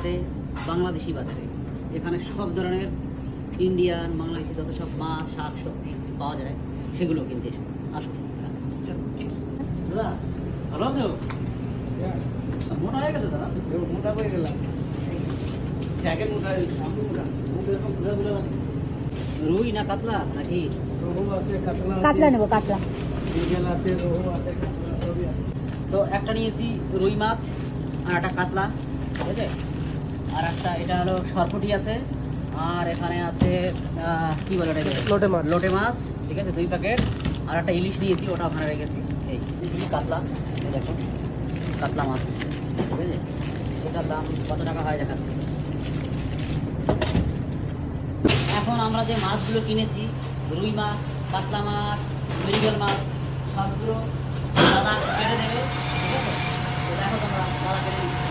বাজারে, বাংলাদেশি বাজারে। এখানে সব ধরনের ইন্ডিয়ান, বাংলাদেশি যত সব মাছ, শাক, সবজি পাওয়া যায় সেগুলো কিনতে এসেছি। আসুন দাদা, ভালো আছো? মোটা হয়ে গেছে দাদা? মোটা হয়ে গেলাম। জ্যাকেট মোটা রুই না কাতলা নাকি? কাতলা নেবো, কাতলা। তো একটা নিয়েছি রুই মাছ আর একটা কাতলা, ঠিক আছে। আর একটা এটা হলো সরপুঁটি আছে, আর এখানে আছে কি বলে এটাকে, লোটে মাছ। লোটে মাছ, ঠিক আছে 2 প্যাকেট। আর একটা ইলিশ নিয়েছি, ওটা ওখানে রেখেছি। এই কাতলা, এই দেখো কাতলা মাছ, ঠিক আছে। এটার দাম কত টাকা হয় দেখাচ্ছি। এখন আমরা যে মাছগুলো কিনেছি, রুই মাছ, কাতলা মাছ, মৃগেল মাছ, সবগুলো দাদা কেটে দেবে, ঠিক আছে। তো দেখো তোমরা, দাদা কেটে দিচ্ছে।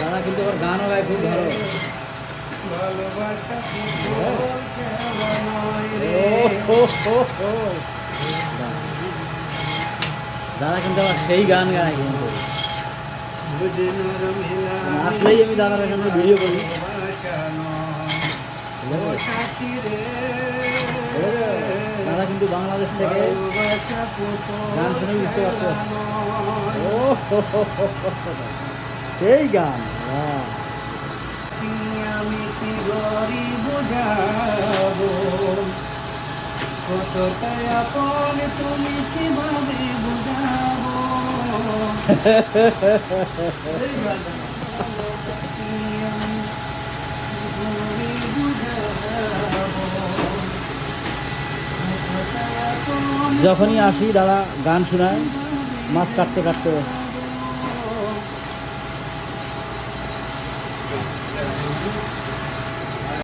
দাদা কিন্তু ওর গানও গায় খুব ভালো। দাদা কিন্তু আবার সেই গান গায়, কিন্তু আসলেই আমি দাদার এখানে ভিডিও করি। দাদা কিন্তু বাংলাদেশ থেকে গান শুনে বুঝতে পারছো। ও সেই গান, আমি কি গরিব যাবো, কতটাই আপন তুমি কিভাবে বুঝাবো। যখনই আসি দাদা গান শোনায় মাছ কাটতে কাটতে।